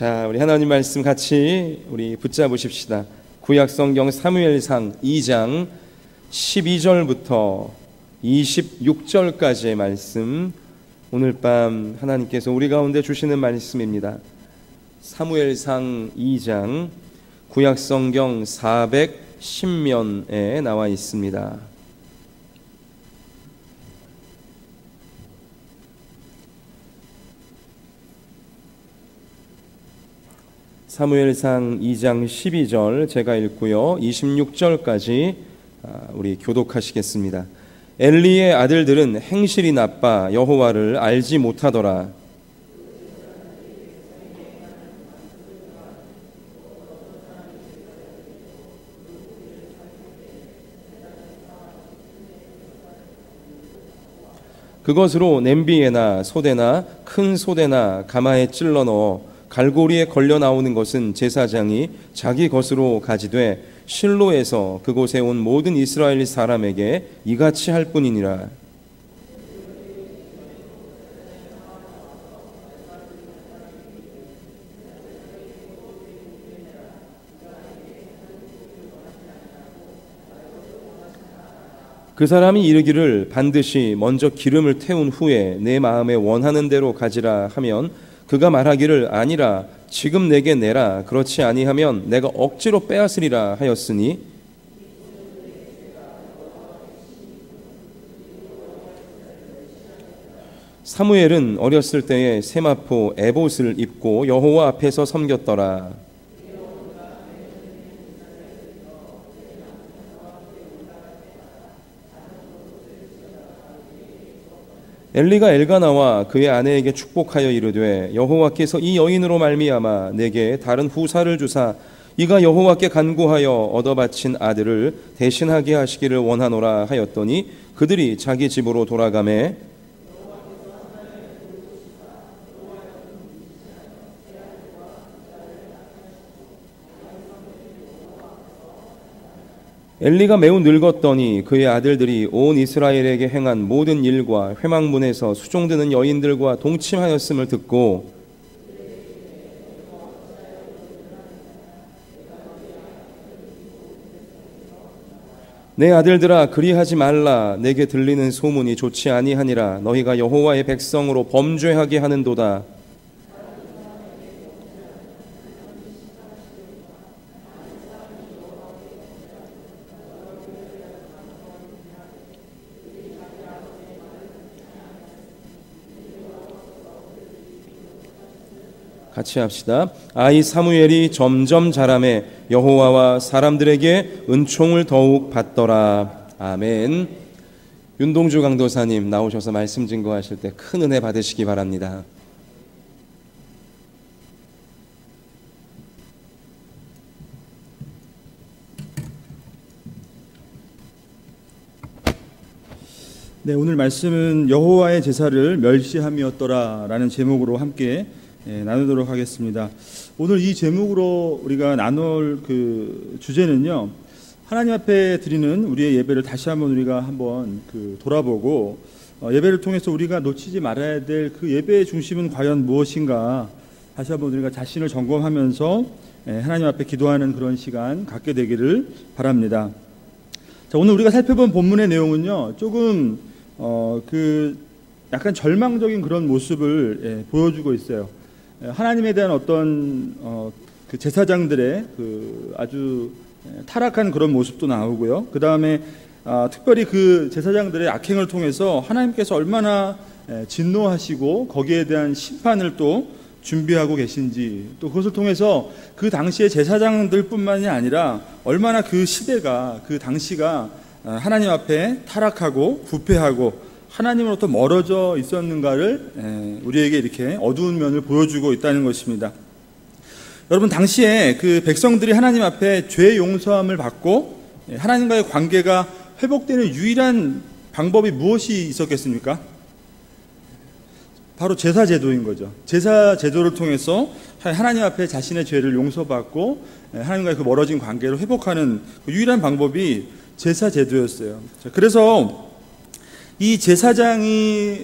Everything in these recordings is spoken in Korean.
자, 우리 하나님 말씀 같이 우리 붙잡으십시다. 구약성경 사무엘상 2장 12절부터 26절까지의 말씀, 오늘 밤 하나님께서 우리 가운데 주시는 말씀입니다. 사무엘상 2장 구약성경 410면에 나와 있습니다. 사무엘상 2장 12절 제가 읽고요, 26절까지 우리 교독하시겠습니다. 엘리의 아들들은 행실이 나빠 여호와를 알지 못하더라. 그것으로 냄비에나 소대나 큰 소대나 가마에 찔러 넣어 갈고리에 걸려 나오는 것은 제사장이 자기 것으로 가지되 실로에서 그곳에 온 모든 이스라엘 사람에게 이같이 할 뿐이니라. 그 사람이 이르기를 반드시 먼저 기름을 태운 후에 내 마음에 원하는 대로 가지라 하면 그가 말하기를 아니라 지금 내게 내라, 그렇지 아니하면 내가 억지로 빼앗으리라 하였으니 사무엘은 어렸을 때에 세마포 에봇을 입고 여호와 앞에서 섬겼더라. 엘리가 엘가나와 그의 아내에게 축복하여 이르되 여호와께서 이 여인으로 말미암아 내게 다른 후사를 주사 이가 여호와께 간구하여 얻어 바친 아들을 대신하게 하시기를 원하노라 하였더니 그들이 자기 집으로 돌아가매 엘리가 매우 늙었더니 그의 아들들이 온 이스라엘에게 행한 모든 일과 회막문에서 수종드는 여인들과 동침하였음을 듣고 내 아들들아 그리하지 말라. 내게 들리는 소문이 좋지 아니하니라. 너희가 여호와의 백성으로 범죄하게 하는도다. 같이 합시다. 아이 사무엘이 점점 자라매 여호와와 사람들에게 은총을 더욱 받더라. 아멘. 윤동주 강도사님 나오셔서 말씀 증거하실 때 큰 은혜 받으시기 바랍니다. 네, 오늘 말씀은 여호와의 제사를 멸시함이었더라 라는 제목으로 함께 나누도록 하겠습니다. 오늘 이 제목으로 우리가 나눌 그 주제는요, 하나님 앞에 드리는 우리의 예배를 다시 한번 우리가 한번 돌아보고 예배를 통해서 우리가 놓치지 말아야 될 그 예배의 중심은 과연 무엇인가 다시 한번 우리가 자신을 점검하면서 하나님 앞에 기도하는 그런 시간 갖게 되기를 바랍니다. 자, 오늘 우리가 살펴본 본문의 내용은요, 조금 약간 절망적인 그런 모습을 보여주고 있어요. 하나님에 대한 어떤 그 제사장들의 아주 타락한 그런 모습도 나오고요. 그 다음에 특별히 그 제사장들의 악행을 통해서 하나님께서 얼마나 진노하시고 거기에 대한 심판을 또 준비하고 계신지, 또 그것을 통해서 그 당시의 제사장들뿐만이 아니라 얼마나 그 시대가, 그 당시가 하나님 앞에 타락하고 부패하고 하나님으로부터 멀어져 있었는가를 우리에게 이렇게 어두운 면을 보여주고 있다는 것입니다. 여러분, 당시에 그 백성들이 하나님 앞에 죄 용서함을 받고 하나님과의 관계가 회복되는 유일한 방법이 무엇이 있었겠습니까? 바로 제사 제도인 거죠. 제사 제도를 통해서 하나님 앞에 자신의 죄를 용서받고 하나님과의 그 멀어진 관계를 회복하는 그 유일한 방법이 제사 제도였어요. 그래서 이 제사장이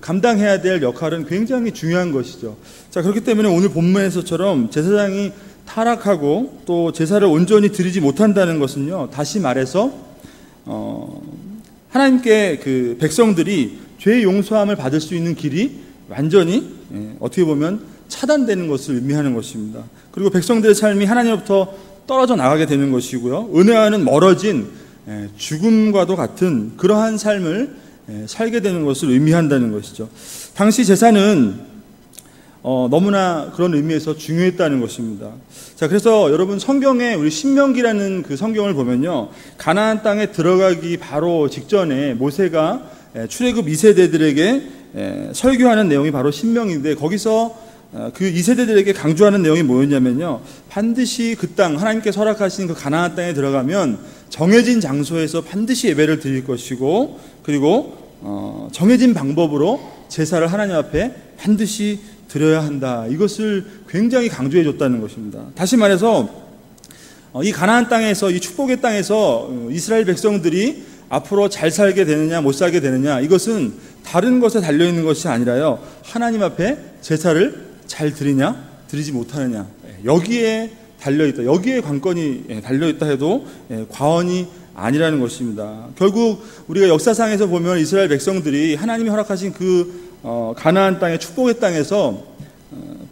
감당해야 될 역할은 굉장히 중요한 것이죠. 자, 그렇기 때문에 오늘 본문에서처럼 제사장이 타락하고 또 제사를 온전히 드리지 못한다는 것은요, 다시 말해서 하나님께 그 백성들이 죄 용서함을 받을 수 있는 길이 완전히 어떻게 보면 차단되는 것을 의미하는 것입니다. 그리고 백성들의 삶이 하나님으로부터 떨어져 나가게 되는 것이고요, 은혜와는 멀어진 죽음과도 같은 그러한 삶을 살게 되는 것을 의미한다는 것이죠. 당시 제사는 너무나 그런 의미에서 중요했다는 것입니다. 자, 그래서 여러분 성경에 우리 신명기라는 그 성경을 보면요, 가나안 땅에 들어가기 바로 직전에 모세가 출애굽 2세대들에게 설교하는 내용이 바로 신명인데, 거기서 그 2세대들에게 강조하는 내용이 뭐였냐면요, 반드시 그 땅, 하나님께서 허락하신 그 가나안 땅에 들어가면 정해진 장소에서 반드시 예배를 드릴 것이고, 그리고 정해진 방법으로 제사를 하나님 앞에 반드시 드려야 한다. 이것을 굉장히 강조해 줬다는 것입니다. 다시 말해서 이 가나안 땅에서, 이 축복의 땅에서 이스라엘 백성들이 앞으로 잘 살게 되느냐 못 살게 되느냐, 이것은 다른 것에 달려있는 것이 아니라요, 하나님 앞에 제사를 잘 드리냐 드리지 못하느냐, 여기에 달려있다, 여기에 관건이 달려있다 해도 과언이 아니라는 것입니다. 결국 우리가 역사상에서 보면 이스라엘 백성들이 하나님이 허락하신 그 가나안 땅의 축복의 땅에서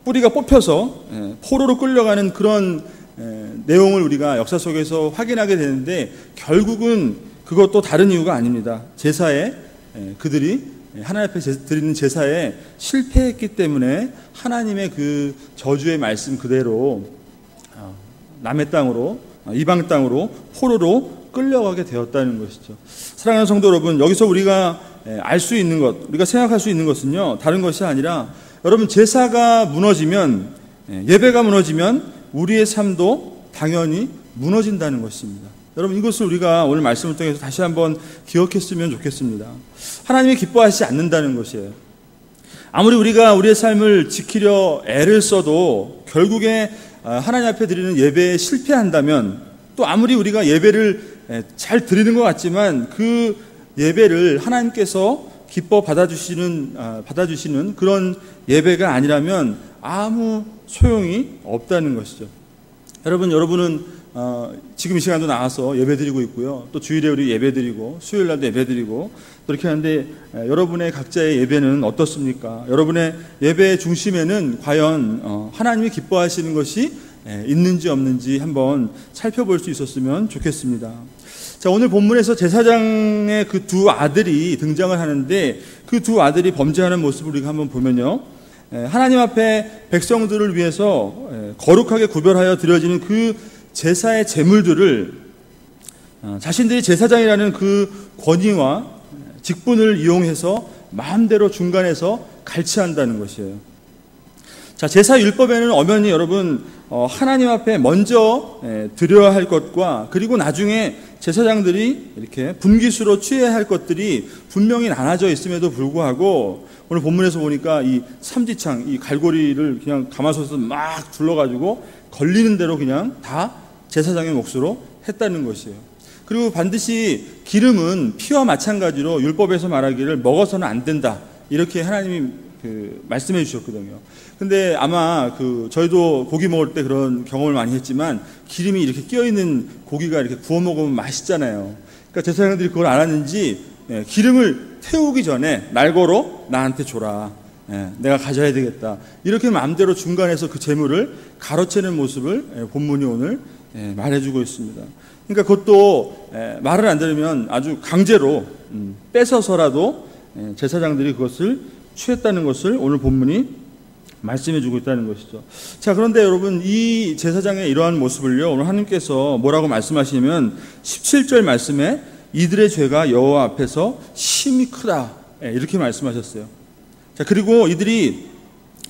뿌리가 뽑혀서 포로로 끌려가는 그런 내용을 우리가 역사 속에서 확인하게 되는데, 결국은 그것도 다른 이유가 아닙니다. 제사에 그들이 하나님 앞에 드리는 제사에 실패했기 때문에 하나님의 그 저주의 말씀 그대로 남의 땅으로, 이방 땅으로, 포로로 끌려가게 되었다는 것이죠. 사랑하는 성도 여러분, 여기서 우리가 알 수 있는 것, 우리가 생각할 수 있는 것은요, 다른 것이 아니라, 여러분, 제사가 무너지면, 예배가 무너지면 우리의 삶도 당연히 무너진다는 것입니다. 여러분, 이것을 우리가 오늘 말씀을 통해서 다시 한번 기억했으면 좋겠습니다. 하나님이 기뻐하시지 않는다는 것이에요. 아무리 우리가 우리의 삶을 지키려 애를 써도 결국에 하나님 앞에 드리는 예배에 실패한다면, 또 아무리 우리가 예배를 잘 드리는 것 같지만 그 예배를 하나님께서 기뻐 받아주시는 그런 예배가 아니라면 아무 소용이 없다는 것이죠. 여러분은 지금 이 시간도 나와서 예배드리고 있고요, 또 주일에 우리 예배드리고 수요일날도 예배드리고 또 이렇게 하는데, 여러분의 각자의 예배는 어떻습니까? 여러분의 예배의 중심에는 과연 하나님이 기뻐하시는 것이 있는지 없는지 한번 살펴볼 수 있었으면 좋겠습니다. 자, 오늘 본문에서 제사장의 그 두 아들이 등장을 하는데, 그 두 아들이 범죄하는 모습을 우리가 한번 보면요, 하나님 앞에 백성들을 위해서 거룩하게 구별하여 드려지는 그 제사의 제물들을 자신들이 제사장이라는 그 권위와 직분을 이용해서 마음대로 중간에서 갈취한다는 것이에요. 자, 제사 율법에는 엄연히 여러분 하나님 앞에 먼저 드려야 할 것과, 그리고 나중에 제사장들이 이렇게 분깃으로 취해야 할 것들이 분명히 나눠져 있음에도 불구하고, 오늘 본문에서 보니까 이 삼지창, 이 갈고리를 그냥 가마솥에서 막 둘러가지고 걸리는 대로 그냥 다 제사장의 몫으로 했다는 것이에요. 그리고 반드시 기름은 피와 마찬가지로 율법에서 말하기를 먹어서는 안 된다, 이렇게 하나님이 말씀해 주셨거든요. 근데 아마 저희도 고기 먹을 때 그런 경험을 많이 했지만, 기름이 이렇게 끼어있는 고기가 이렇게 구워 먹으면 맛있잖아요. 그러니까 제사장들이 그걸 알았는지 기름을 태우기 전에 날 걸어 나한테 줘라, 내가 가져야 되겠다, 이렇게 마음대로 중간에서 그 재물을 가로채는 모습을 본문이 오늘 말해주고 있습니다. 그러니까 그것도 말을 안 들으면 아주 강제로 뺏어서라도 제사장들이 그것을 취했다는 것을 오늘 본문이 말씀해주고 있다는 것이죠. 자, 그런데 여러분, 이 제사장의 이러한 모습을요, 오늘 하나님께서 뭐라고 말씀하시냐면 17절 말씀에 이들의 죄가 여호와 앞에서 심히 크다, 이렇게 말씀하셨어요. 자, 그리고 이들이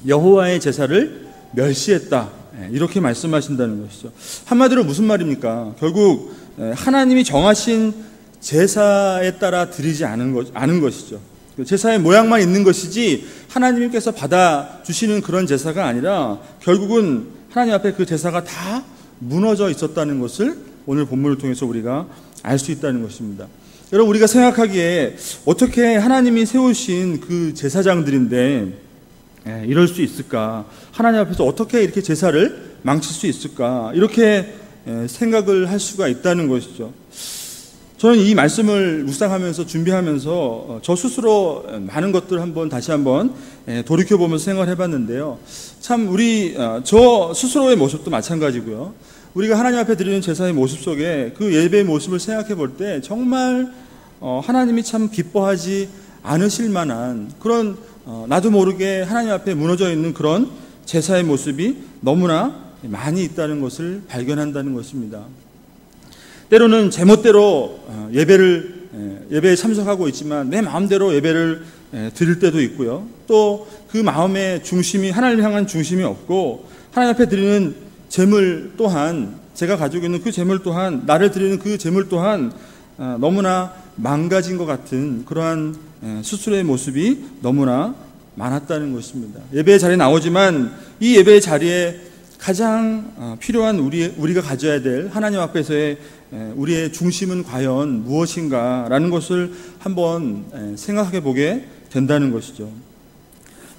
여호와의 제사를 멸시했다, 이렇게 말씀하신다는 것이죠. 한마디로 무슨 말입니까? 결국 하나님이 정하신 제사에 따라 드리지 않은 것이죠. 제사의 모양만 있는 것이지 하나님께서 받아주시는 그런 제사가 아니라, 결국은 하나님 앞에 그 제사가 다 무너져 있었다는 것을 오늘 본문을 통해서 우리가 알 수 있다는 것입니다. 여러분, 우리가 생각하기에 어떻게 하나님이 세우신 그 제사장들인데 이럴 수 있을까? 하나님 앞에서 어떻게 이렇게 제사를 망칠 수 있을까? 이렇게 생각을 할 수가 있다는 것이죠. 저는 이 말씀을 묵상하면서 준비하면서 저 스스로 많은 것들을 다시 한번 돌이켜보면서 생각을 해봤는데요. 참 저 스스로의 모습도 마찬가지고요. 우리가 하나님 앞에 드리는 제사의 모습 속에 그 예배의 모습을 생각해 볼 때 정말 하나님이 참 기뻐하지 않으실 만한 그런 나도 모르게 하나님 앞에 무너져 있는 그런 제사의 모습이 너무나 많이 있다는 것을 발견한다는 것입니다. 때로는 제멋대로 예배에 참석하고 있지만 내 마음대로 예배를 드릴 때도 있고요. 또 그 마음의 중심이 하나님을 향한 중심이 없고 하나님 앞에 드리는 제물 또한 제가 가지고 있는 그 제물 또한 나를 드리는 그 제물 또한 너무나 망가진 것 같은 그러한 스스로의 모습이 너무나 많았다는 것입니다. 예배의 자리에 나오지만 이 예배의 자리에 가장 필요한 우리가 가져야 될 하나님 앞에서의 우리의 중심은 과연 무엇인가라는 것을 한번 생각해 보게 된다는 것이죠.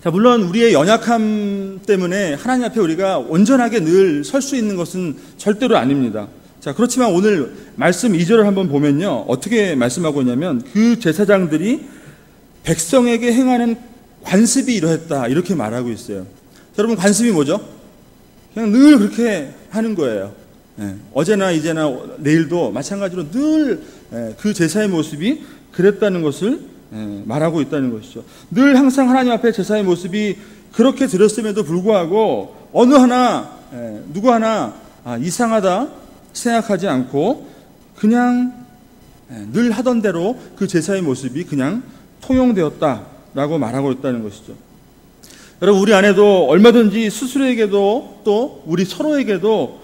자, 물론 우리의 연약함 때문에 하나님 앞에 우리가 온전하게 늘 설 수 있는 것은 절대로 아닙니다. 자, 그렇지만 오늘 말씀 2절을 한번 보면요, 어떻게 말씀하고 있냐면 그 제사장들이 백성에게 행하는 관습이 이러했다 이렇게 말하고 있어요. 자, 여러분, 관습이 뭐죠? 그냥 늘 그렇게 하는 거예요. 어제나 이제나 내일도 마찬가지로 늘 그 제사의 모습이 그랬다는 것을 말하고 있다는 것이죠. 늘 항상 하나님 앞에 제사의 모습이 그렇게 드렸음에도 불구하고 누구 하나 이상하다 생각하지 않고 그냥 늘 하던 대로 그 제사의 모습이 그냥 통용되었다라고 말하고 있다는 것이죠. 여러분, 우리 안에도 얼마든지 스스로에게도 또 우리 서로에게도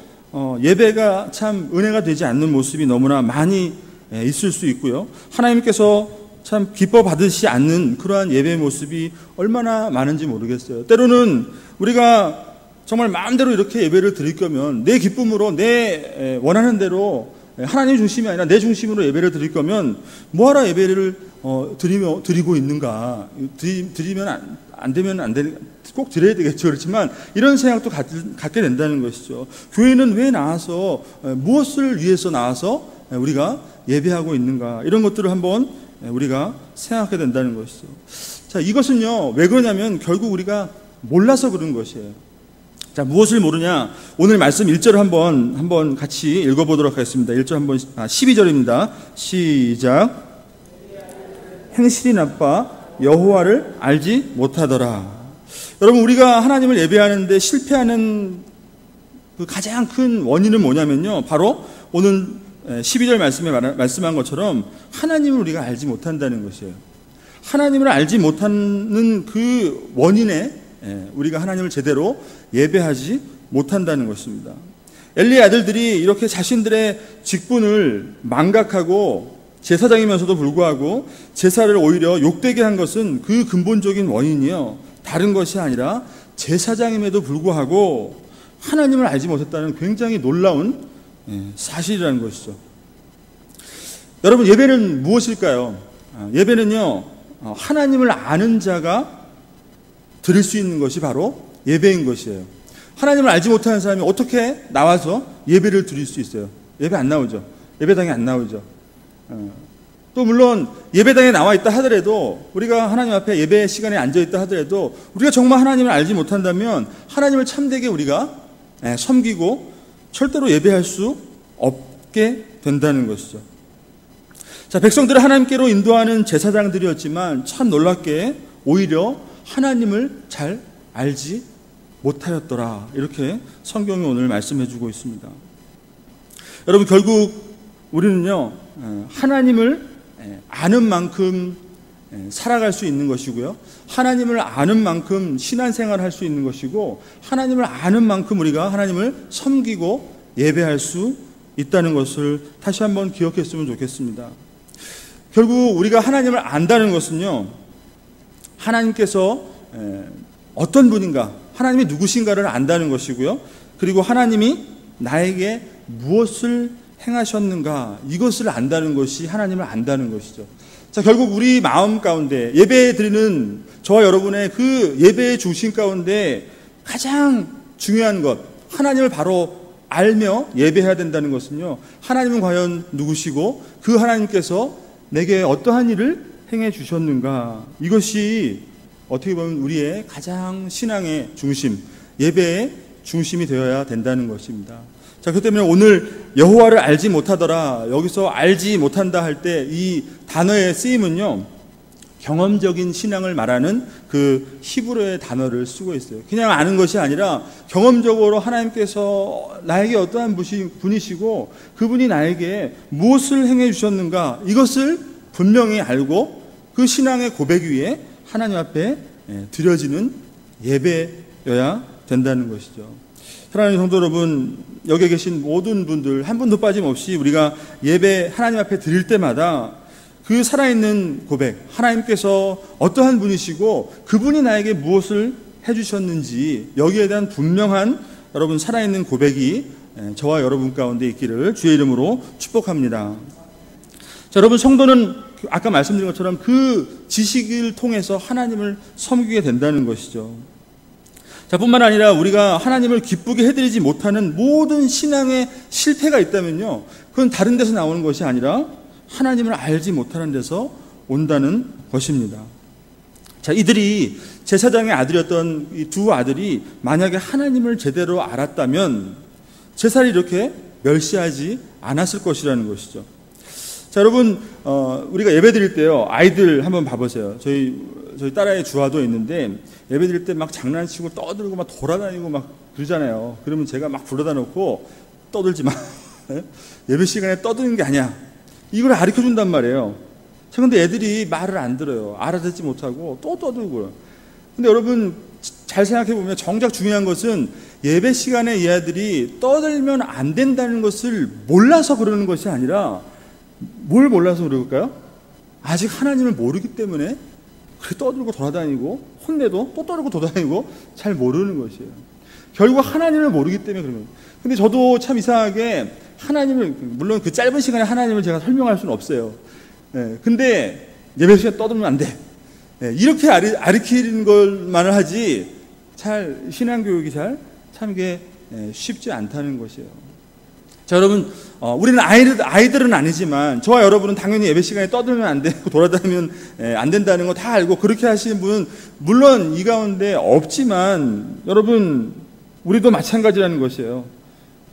예배가 참 은혜가 되지 않는 모습이 너무나 많이 있을 수 있고요. 하나님께서 참 기뻐 받으시지 않는 그러한 예배의 모습이 얼마나 많은지 모르겠어요. 때로는 우리가 정말 마음대로 이렇게 예배를 드릴 거면 내 기쁨으로 내 원하는 대로 하나님 중심이 아니라 내 중심으로 예배를 드릴 거면 뭐하러 예배를 드리고 있는가? 드리면 안 되면 꼭 드려야 되겠죠. 그렇지만 이런 생각도 갖게 된다는 것이죠. 교회는 왜 나와서 무엇을 위해서 나와서 우리가 예배하고 있는가? 이런 것들을 한번 우리가 생각하게 된다는 것이죠. 자, 이것은요, 왜 그러냐면 결국 우리가 몰라서 그런 것이에요. 자, 무엇을 모르냐? 오늘 말씀 1절을 한번 같이 읽어보도록 하겠습니다. 1절 12절입니다. 시작. 행실이 나빠 여호와를 알지 못하더라. 여러분, 우리가 하나님을 예배하는데 실패하는 그 가장 큰 원인은 뭐냐면요, 바로 오늘 12절 말씀에 말씀한 것처럼 하나님을 우리가 알지 못한다는 것이에요. 하나님을 알지 못하는 그 원인에 우리가 하나님을 제대로 예배하지 못한다는 것입니다. 엘리의 아들들이 이렇게 자신들의 직분을 망각하고 제사장이면서도 불구하고 제사를 오히려 욕되게 한 것은 그 근본적인 원인이요, 다른 것이 아니라 제사장임에도 불구하고 하나님을 알지 못했다는 굉장히 놀라운 사실이라는 것이죠. 여러분, 예배는 무엇일까요? 예배는요, 하나님을 아는 자가 드릴 수 있는 것이 바로 예배인 것이에요. 하나님을 알지 못하는 사람이 어떻게 나와서 예배를 드릴 수 있어요? 예배 안 나오죠. 예배당에 안 나오죠. 또 물론 예배당에 나와 있다 하더라도, 우리가 하나님 앞에 예배 시간에 앉아 있다 하더라도 우리가 정말 하나님을 알지 못한다면 하나님을 참되게 우리가 섬기고 절대로 예배할 수 없게 된다는 것이죠. 자, 백성들을 하나님께로 인도하는 제사장들이었지만 참 놀랍게 오히려 하나님을 잘 알지 못하였더라, 이렇게 성경이 오늘 말씀해 주고 있습니다. 여러분, 결국 우리는요, 하나님을 아는 만큼 살아갈 수 있는 것이고요, 하나님을 아는 만큼 신앙생활을 할 수 있는 것이고, 하나님을 아는 만큼 우리가 하나님을 섬기고 예배할 수 있다는 것을 다시 한번 기억했으면 좋겠습니다. 결국 우리가 하나님을 안다는 것은요, 하나님께서 어떤 분인가, 하나님이 누구신가를 안다는 것이고요, 그리고 하나님이 나에게 무엇을 행하셨는가, 이것을 안다는 것이 하나님을 안다는 것이죠. 자, 결국 우리 마음 가운데 예배 드리는 저와 여러분의 그 예배의 중심 가운데 가장 중요한 것, 하나님을 바로 알며 예배해야 된다는 것은요, 하나님은 과연 누구시고 그 하나님께서 내게 어떠한 일을 행해 주셨는가, 이것이 어떻게 보면 우리의 가장 신앙의 중심, 예배의 중심이 되어야 된다는 것입니다. 자, 그렇기 때문에 오늘 여호와를 알지 못하더라, 여기서 알지 못한다 할 때 이 단어의 쓰임은요, 경험적인 신앙을 말하는 그 히브리어의 단어를 쓰고 있어요. 그냥 아는 것이 아니라 경험적으로 하나님께서 나에게 어떠한 분이시고 그분이 나에게 무엇을 행해 주셨는가, 이것을 분명히 알고 그 신앙의 고백 위에 하나님 앞에 드려지는 예배여야 된다는 것이죠. 사랑하는 성도 여러분, 여기 계신 모든 분들 한 분도 빠짐없이 우리가 예배 하나님 앞에 드릴 때마다 그 살아있는 고백, 하나님께서 어떠한 분이시고 그분이 나에게 무엇을 해주셨는지, 여기에 대한 분명한 여러분 살아있는 고백이 저와 여러분 가운데 있기를 주의 이름으로 축복합니다. 자, 여러분, 성도는 아까 말씀드린 것처럼 그 지식을 통해서 하나님을 섬기게 된다는 것이죠. 자, 뿐만 아니라 우리가 하나님을 기쁘게 해드리지 못하는 모든 신앙의 실패가 있다면요, 그건 다른 데서 나오는 것이 아니라 하나님을 알지 못하는 데서 온다는 것입니다. 자, 이들이 제사장의 아들이었던 이 두 아들이 만약에 하나님을 제대로 알았다면 제사를 이렇게 멸시하지 않았을 것이라는 것이죠. 자, 여러분, 우리가 예배 드릴 때요, 아이들 한번 봐보세요. 저희 딸아이 주아도 있는데 예배 드릴 때 막 장난치고 떠들고 막 돌아다니고 막 그러잖아요. 그러면 제가 막 불러다 놓고 떠들지 마. 예배 시간에 떠드는 게 아니야, 이걸 가르쳐 준단 말이에요. 그런데 애들이 말을 안 들어요. 알아듣지 못하고 또 떠들고요. 근데 여러분 잘 생각해 보면 정작 중요한 것은 예배 시간에 이 아들이 떠들면 안 된다는 것을 몰라서 그러는 것이 아니라, 뭘 몰라서 그럴까요? 아직 하나님을 모르기 때문에 그렇게 떠들고 돌아다니고, 혼내도 또 떠들고 돌아다니고 잘 모르는 것이에요. 결국 하나님을 모르기 때문에 그런 거예요. 근데 저도 참 이상하게 하나님을, 물론 그 짧은 시간에 하나님을 제가 설명할 수는 없어요. 근데 예배 시간에 떠들면 안 돼, 이렇게 가르치는 것만을 하지 잘 신앙교육이 참 이게 쉽지 않다는 것이에요. 자, 여러분, 우리는 아이들은 아니지만 저와 여러분은 당연히 예배 시간에 떠들면 안 되고 돌아다니면 안 된다는 거 다 알고 그렇게 하시는 분은 물론 이 가운데 없지만, 여러분, 우리도 마찬가지라는 것이에요.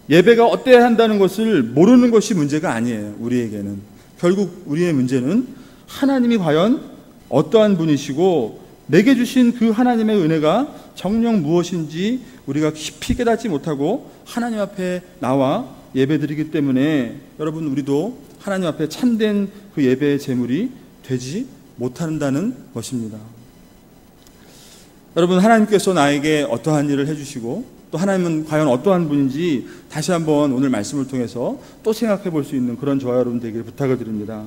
예배가 어때야 한다는 것을 모르는 것이 문제가 아니에요. 우리에게는 결국 우리의 문제는 하나님이 과연 어떠한 분이시고 내게 주신 그 하나님의 은혜가 정녕 무엇인지 우리가 깊이 깨닫지 못하고 하나님 앞에 나와 예배드리기 때문에, 여러분, 우리도 하나님 앞에 참된 그 예배의 제물이 되지 못한다는 것입니다. 여러분, 하나님께서 나에게 어떠한 일을 해주시고 또 하나님은 과연 어떠한 분인지 다시 한번 오늘 말씀을 통해서 또 생각해 볼 수 있는 그런 저와 여러분 되기를 부탁을 드립니다.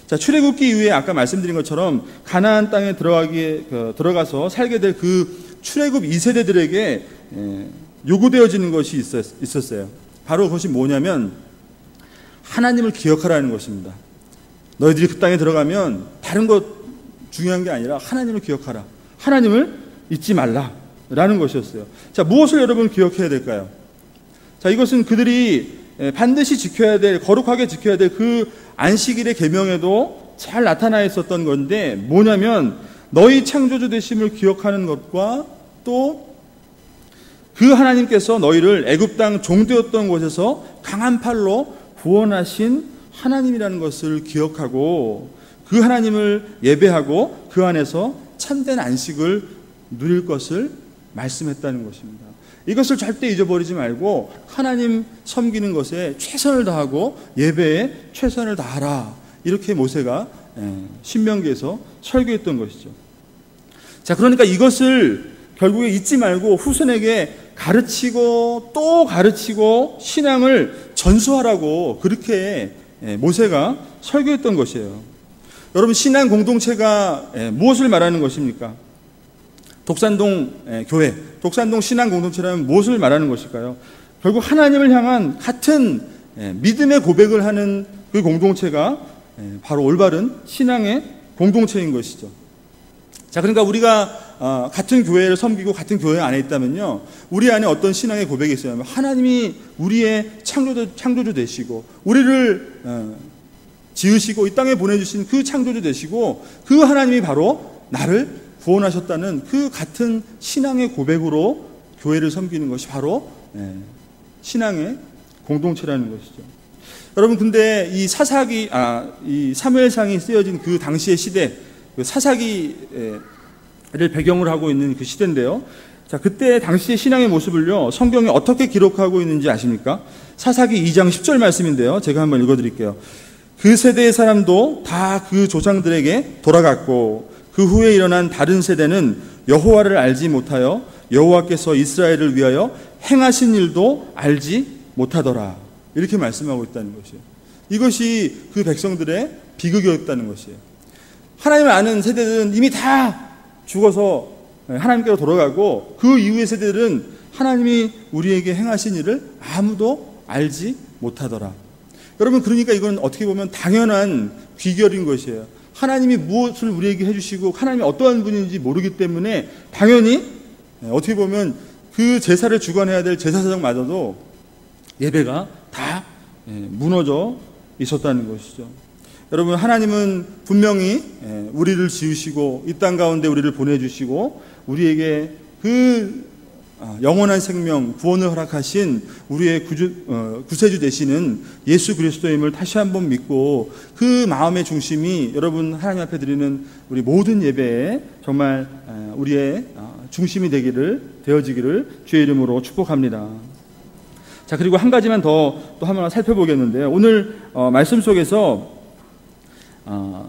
자, 출애굽기 이후에 아까 말씀드린 것처럼 가나안 땅에 들어가서 살게 될 그 출애굽 2세대들에게 요구되어지는 것이 있었어요. 바로 그것이 뭐냐면 하나님을 기억하라는 것입니다. 너희들이 그 땅에 들어가면 다른 것 중요한 게 아니라 하나님을 기억하라, 하나님을 잊지 말라라는 것이었어요. 자, 무엇을 여러분 기억해야 될까요? 자, 이것은 그들이 반드시 지켜야 될, 거룩하게 지켜야 될 그 안식일의 계명에도 잘 나타나 있었던 건데, 뭐냐면 너희 창조주 되심을 기억하는 것과 또 그 하나님께서 너희를 애굽 땅 종되었던 곳에서 강한 팔로 구원하신 하나님이라는 것을 기억하고 그 하나님을 예배하고 그 안에서 참된 안식을 누릴 것을 말씀했다는 것입니다. 이것을 절대 잊어버리지 말고 하나님 섬기는 것에 최선을 다하고 예배에 최선을 다하라, 이렇게 모세가 신명기에서 설교했던 것이죠. 자, 그러니까 이것을 결국에 잊지 말고 후손에게 가르치고 또 가르치고 신앙을 전수하라고 그렇게 모세가 설교했던 것이에요. 여러분, 신앙 공동체가 무엇을 말하는 것입니까? 독산동 교회, 독산동 신앙 공동체라면 무엇을 말하는 것일까요? 결국 하나님을 향한 같은 믿음의 고백을 하는 그 공동체가 바로 올바른 신앙의 공동체인 것이죠. 자, 그러니까 우리가 같은 교회를 섬기고 같은 교회 안에 있다면요, 우리 안에 어떤 신앙의 고백이 있어요? 하나님이 우리의 창조주 되시고 우리를 지으시고 이 땅에 보내주신 그 창조주 되시고 그 하나님이 바로 나를 구원하셨다는 그 같은 신앙의 고백으로 교회를 섬기는 것이 바로 신앙의 공동체라는 것이죠. 여러분, 근데 이 이 사무엘상이 쓰여진 그 당시의 시대, 그 사사기를 배경으로 하고 있는 그 시대인데요. 자, 그때 당시의 신앙의 모습을요, 성경이 어떻게 기록하고 있는지 아십니까? 사사기 2장 10절 말씀인데요. 제가 한번 읽어드릴게요. 그 세대의 사람도 다 그 조상들에게 돌아갔고 그 후에 일어난 다른 세대는 여호와를 알지 못하여 여호와께서 이스라엘을 위하여 행하신 일도 알지 못하더라. 이렇게 말씀하고 있다는 것이에요. 이것이 그 백성들의 비극이었다는 것이에요. 하나님을 아는 세대들은 이미 다 죽어서 하나님께로 돌아가고 그 이후의 세대들은 하나님이 우리에게 행하신 일을 아무도 알지 못하더라. 여러분, 그러니까 이건 어떻게 보면 당연한 귀결인 것이에요. 하나님이 무엇을 우리에게 해주시고 하나님이 어떠한 분인지 모르기 때문에 당연히 어떻게 보면 그 제사를 주관해야 될 제사장마저도 예배가 다 무너져 있었다는 것이죠. 여러분, 하나님은 분명히 우리를 지으시고 이 땅 가운데 우리를 보내주시고 우리에게 그 영원한 생명, 구원을 허락하신 우리의 구세주 되시는 예수 그리스도임을 다시 한번 믿고 그 마음의 중심이 여러분 하나님 앞에 드리는 우리 모든 예배에 정말 우리의 중심이 되어지기를 주의 이름으로 축복합니다. 자, 그리고 한 가지만 또 한번 살펴보겠는데요. 오늘 말씀 속에서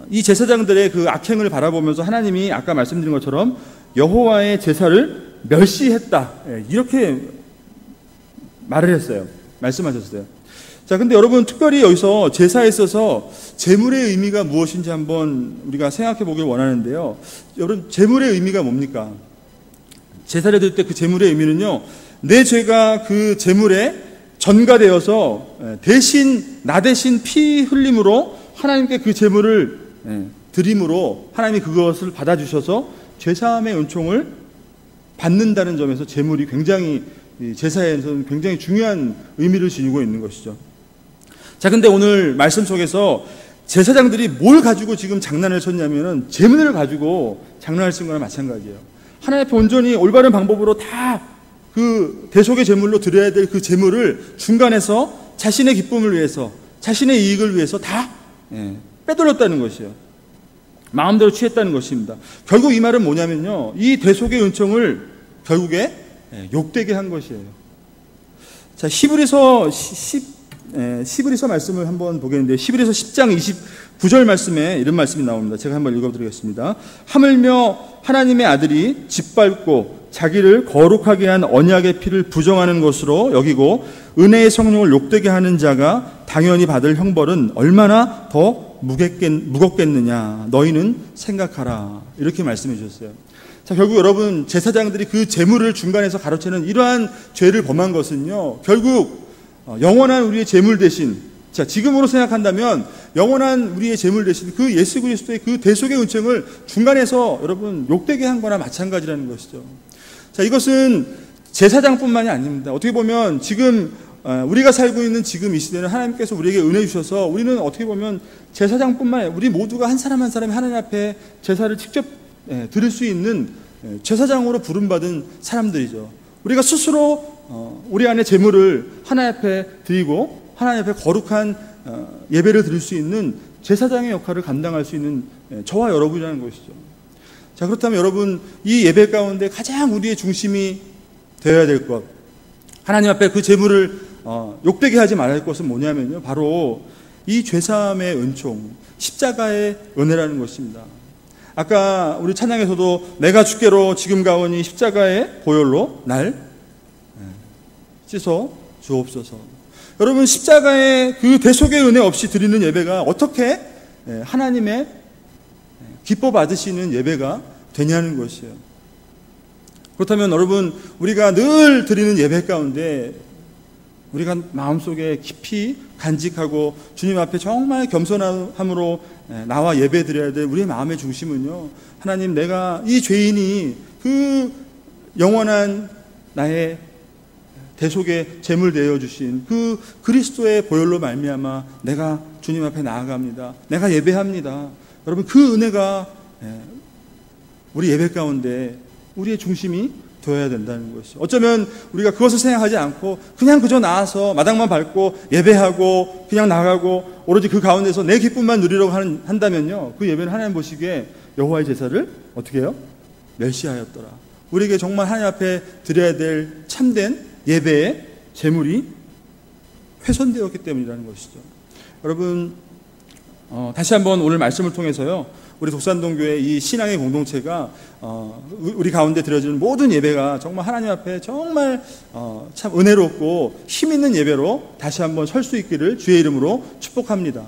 이 제사장들의 그 악행을 바라보면서 하나님이 아까 말씀드린 것처럼 여호와의 제사를 멸시했다, 이렇게 말을 했어요. 말씀하셨어요. 자, 근데 여러분, 특별히 여기서 제사에 있어서 제물의 의미가 무엇인지 한번 우리가 생각해 보길 원하는데요. 여러분, 제물의 의미가 뭡니까? 제사를 드릴 때 그 제물의 의미는요, 내 죄가 그 제물에 전가되어서 나 대신 피 흘림으로 하나님께 그 제물을 드림으로 하나님이 그것을 받아주셔서 죄사함의 은총을 받는다는 점에서 제물이 굉장히 제사에서는 굉장히 중요한 의미를 지니고 있는 것이죠. 자, 근데 오늘 말씀 속에서 제사장들이 뭘 가지고 지금 장난을 쳤냐면은 제물을 가지고 장난을 친 거나 마찬가지예요. 하나님 앞에 온전히 올바른 방법으로 다 그 대속의 제물로 드려야 될 그 제물을 중간에서 자신의 기쁨을 위해서, 자신의 이익을 위해서 다 빼돌렸다는 것이에요. 마음대로 취했다는 것입니다. 결국 이 말은 뭐냐면요, 이 대속의 은총을 결국에 욕되게 한 것이에요. 자, 히브리서 말씀을 한번 보겠는데, 히브리서 10장 29절 말씀에 이런 말씀이 나옵니다. 제가 한번 읽어드리겠습니다. 하물며 하나님의 아들이 짓밟고 자기를 거룩하게 한 언약의 피를 부정하는 것으로 여기고 은혜의 성령을 욕되게 하는 자가 당연히 받을 형벌은 얼마나 더 무겁겠느냐, 너희는 생각하라, 이렇게 말씀해 주셨어요. 자, 결국 여러분, 제사장들이 그 제물을 중간에서 가로채는 이러한 죄를 범한 것은요, 결국 영원한 우리의 제물 대신, 자, 지금으로 생각한다면 영원한 우리의 제물 대신 그 예수 그리스도의 그 대속의 은총을 중간에서 여러분 욕되게 한 거나 마찬가지라는 것이죠. 자, 이것은 제사장뿐만이 아닙니다. 어떻게 보면 지금 우리가 살고 있는 지금 이 시대는 하나님께서 우리에게 은혜 주셔서 우리는 어떻게 보면 제사장뿐만 아니라 우리 모두가 한 사람이 하나님 앞에 제사를 직접 드릴 수 있는 제사장으로 부름받은 사람들이죠. 우리가 스스로 우리 안에 제물을 하나님 앞에 드리고 하나님 앞에 거룩한 예배를 드릴 수 있는 제사장의 역할을 감당할 수 있는 저와 여러분이라는 것이죠. 자, 그렇다면 여러분, 이 예배 가운데 가장 우리의 중심이 되어야 될 것, 하나님 앞에 그 제물을 욕되게 하지 말아야 할 것은 뭐냐면요, 바로 이 죄사함의 은총, 십자가의 은혜라는 것입니다. 아까 우리 찬양에서도 내가 주께로 지금 가오니 십자가의 보혈로 날 씻어 주옵소서. 여러분, 십자가의 그 대속의 은혜 없이 드리는 예배가 어떻게 하나님의 기뻐 받으시는 예배가 되냐는 것이에요. 그렇다면 여러분, 우리가 늘 드리는 예배 가운데 우리가 마음속에 깊이 간직하고 주님 앞에 정말 겸손함으로 나와 예배 드려야 될 우리의 마음의 중심은요, 하나님, 내가 이 죄인이 그 영원한 나의 대속의 제물 되어 주신 그 그리스도의 보혈로 말미암아 내가 주님 앞에 나아갑니다. 내가 예배합니다. 여러분, 그 은혜가 우리 예배 가운데 우리의 중심이 되어야 된다는 것이죠. 어쩌면 우리가 그것을 생각하지 않고 그냥 그저 나와서 마당만 밟고 예배하고 그냥 나가고 오로지 그 가운데서 내 기쁨만 누리려고 한다면요, 그 예배는 하나님 보시기에 여호와의 제사를 어떻게 해요? 멸시하였더라. 우리에게 정말 하나님 앞에 드려야 될 참된 예배의 제물이 훼손되었기 때문이라는 것이죠. 여러분, 다시 한번 오늘 말씀을 통해서요, 우리 독산동교회 이 신앙의 공동체가 우리 가운데 드려지는 모든 예배가 정말 하나님 앞에 정말 참 은혜롭고 힘 있는 예배로 다시 한번 설 수 있기를 주의 이름으로 축복합니다.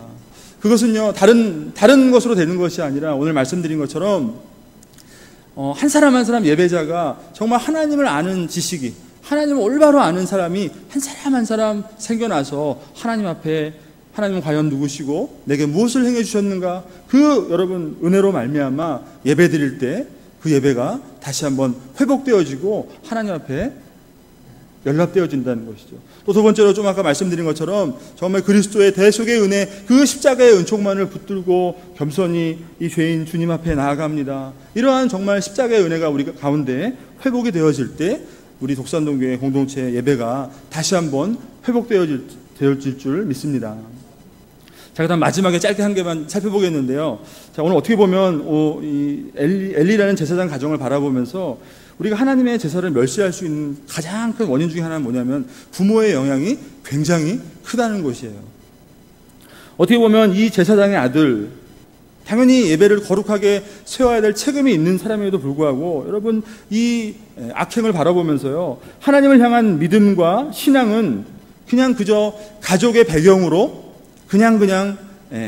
그것은요, 다른 것으로 되는 것이 아니라 오늘 말씀드린 것처럼 한 사람 한 사람 예배자가 정말 하나님을 아는 지식이, 하나님을 올바로 아는 사람이 한 사람 생겨나서 하나님 앞에, 하나님은 과연 누구시고 내게 무엇을 행해 주셨는가, 그 여러분 은혜로 말미암아 예배 드릴 때 그 예배가 다시 한번 회복되어지고 하나님 앞에 연락되어진다는 것이죠. 또 두 번째로 좀 아까 말씀드린 것처럼 정말 그리스도의 대속의 은혜, 그 십자가의 은총만을 붙들고 겸손히 이 죄인 주님 앞에 나아갑니다. 이러한 정말 십자가의 은혜가 우리 가운데 회복이 되어질 때 우리 독산동교회 공동체 예배가 다시 한번 회복되어질 줄 믿습니다. 자, 그다음 마지막에 짧게 한 개만 살펴보겠는데요. 자, 오늘 어떻게 보면 이 엘리라는 제사장 가정을 바라보면서 우리가 하나님의 제사를 멸시할 수 있는 가장 큰 원인 중에 하나는 뭐냐면 부모의 영향이 굉장히 크다는 것이에요. 어떻게 보면 이 제사장의 아들, 당연히 예배를 거룩하게 세워야 될 책임이 있는 사람에도 불구하고 여러분, 이 악행을 바라보면서요, 하나님을 향한 믿음과 신앙은 그냥 그저 가족의 배경으로 그냥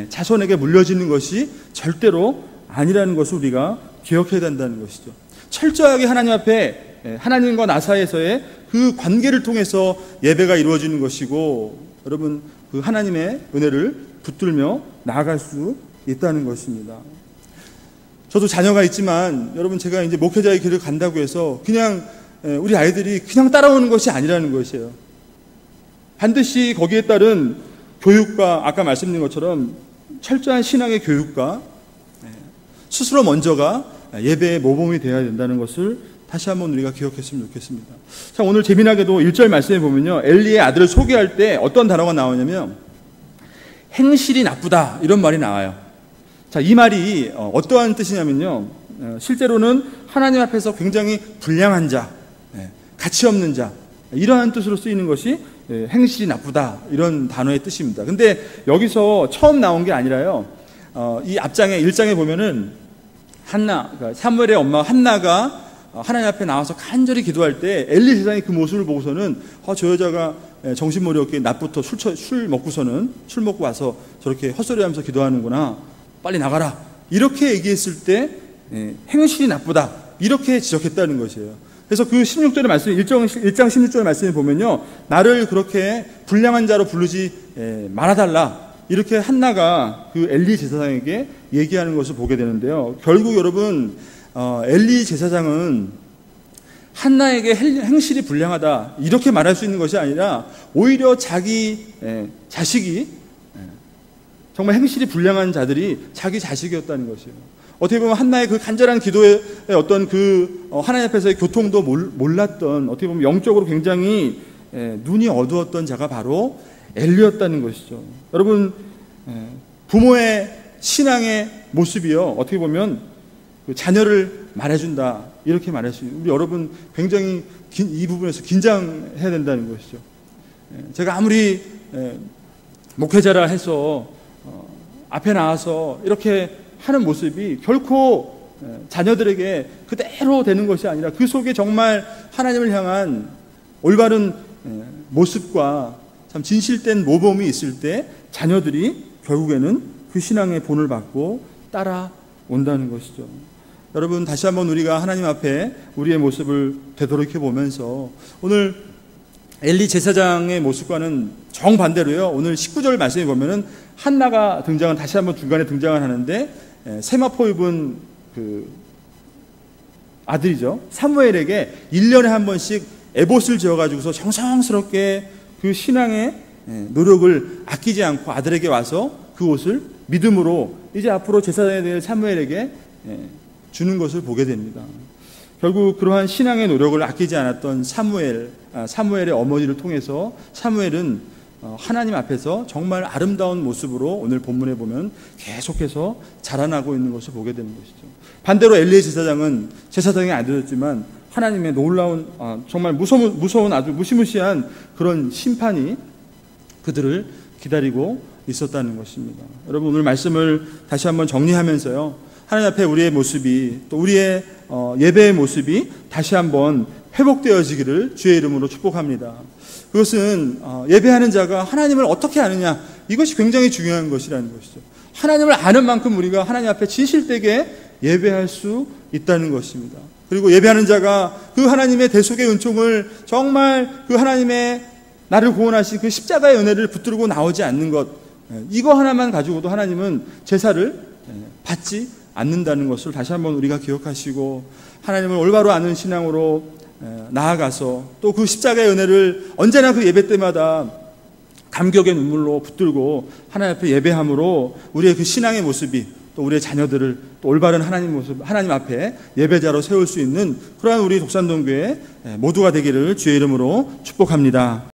자손에게 물려지는 것이 절대로 아니라는 것을 우리가 기억해야 된다는 것이죠. 철저하게 하나님 앞에, 하나님과 나 사이에서의 그 관계를 통해서 예배가 이루어지는 것이고, 여러분, 그 하나님의 은혜를 붙들며 나아갈 수 있다는 것입니다. 저도 자녀가 있지만 여러분, 제가 이제 목회자의 길을 간다고 해서 그냥 우리 아이들이 그냥 따라오는 것이 아니라는 것이에요. 반드시 거기에 따른 교육과, 아까 말씀드린 것처럼 철저한 신앙의 교육과 스스로 먼저가 예배의 모범이 되어야 된다는 것을 다시 한번 우리가 기억했으면 좋겠습니다. 자, 오늘 재미나게도 1절 말씀에 보면요, 엘리의 아들을 소개할 때 어떤 단어가 나오냐면 행실이 나쁘다, 이런 말이 나와요. 자, 이 말이 어떠한 뜻이냐면요, 실제로는 하나님 앞에서 굉장히 불량한 자, 가치 없는 자, 이러한 뜻으로 쓰이는 것이 행실이 나쁘다, 이런 단어의 뜻입니다. 근데 여기서 처음 나온 게 아니라요, 이 앞장에 1장에 보면은 한나, 그러니까 사무엘의 엄마 한나가 하나님 앞에 나와서 간절히 기도할 때 엘리 제사장이 그 모습을 보고서는 저 여자가 정신머리 없게 낮부터 술 먹고 와서 저렇게 헛소리하면서 기도하는구나, 빨리 나가라, 이렇게 얘기했을 때 행실이 나쁘다, 이렇게 지적했다는 것이에요. 그래서 그 16절의 말씀, 1장 16절의 말씀을 보면요, 나를 그렇게 불량한 자로 부르지 말아달라, 이렇게 한나가 그 엘리 제사장에게 얘기하는 것을 보게 되는데요. 결국 여러분, 엘리 제사장은 한나에게 행실이 불량하다, 이렇게 말할 수 있는 것이 아니라 오히려 자기 자식이, 정말 행실이 불량한 자들이 자기 자식이었다는 것이에요. 어떻게 보면 한나의 그 간절한 기도의 어떤 그 하나님 앞에서의 교통도 몰랐던, 어떻게 보면 영적으로 굉장히 눈이 어두웠던 자가 바로 엘리였다는 것이죠. 여러분, 부모의 신앙의 모습이요, 어떻게 보면 그 자녀를 말해준다, 이렇게 말할 수 있는, 우리 여러분 굉장히 이 부분에서 긴장해야 된다는 것이죠. 제가 아무리 목회자라 해서 앞에 나와서 이렇게 하는 모습이 결코 자녀들에게 그대로 되는 것이 아니라 그 속에 정말 하나님을 향한 올바른 모습과 참 진실된 모범이 있을 때 자녀들이 결국에는 그 신앙의 본을 받고 따라온다는 것이죠. 여러분, 다시 한번 우리가 하나님 앞에 우리의 모습을 되돌이켜 보면서 오늘 엘리 제사장의 모습과는 정반대로요. 오늘 19절 말씀에 보면은 한나가 다시 한번 중간에 등장을 하는데 세마포 입은 그 아들이죠. 사무엘에게 1년에 한 번씩 에봇을 지어가지고서 정성스럽게 그 신앙의 노력을 아끼지 않고 아들에게 와서 그 옷을 믿음으로 이제 앞으로 제사장이 될 사무엘에게 주는 것을 보게 됩니다. 결국 그러한 신앙의 노력을 아끼지 않았던 사무엘의 어머니를 통해서 사무엘은 하나님 앞에서 정말 아름다운 모습으로 오늘 본문에 보면 계속해서 자라나고 있는 것을 보게 되는 것이죠. 반대로 엘리의 제사장은 제사장이 안 되었지만 하나님의 놀라운 정말 무서운 아주 무시무시한 그런 심판이 그들을 기다리고 있었다는 것입니다. 여러분, 오늘 말씀을 다시 한번 정리하면서요, 하나님 앞에 우리의 모습이, 또 우리의 예배의 모습이 다시 한번 회복되어지기를 주의 이름으로 축복합니다. 그것은 예배하는 자가 하나님을 어떻게 아느냐, 이것이 굉장히 중요한 것이라는 것이죠. 하나님을 아는 만큼 우리가 하나님 앞에 진실되게 예배할 수 있다는 것입니다. 그리고 예배하는 자가 그 하나님의 대속의 은총을, 정말 그 하나님의 나를 구원하신 그 십자가의 은혜를 붙들고 나오지 않는 것, 이거 하나만 가지고도 하나님은 제사를 받지 않는다는 것을 다시 한번 우리가 기억하시고, 하나님을 올바로 아는 신앙으로 나아가서 또 그 십자가의 은혜를 언제나 그 예배 때마다 감격의 눈물로 붙들고 하나님 앞에 예배함으로 우리의 그 신앙의 모습이, 또 우리의 자녀들을 또 올바른 하나님 앞에 예배자로 세울 수 있는 그러한 우리 독산동교회 모두가 되기를 주의 이름으로 축복합니다.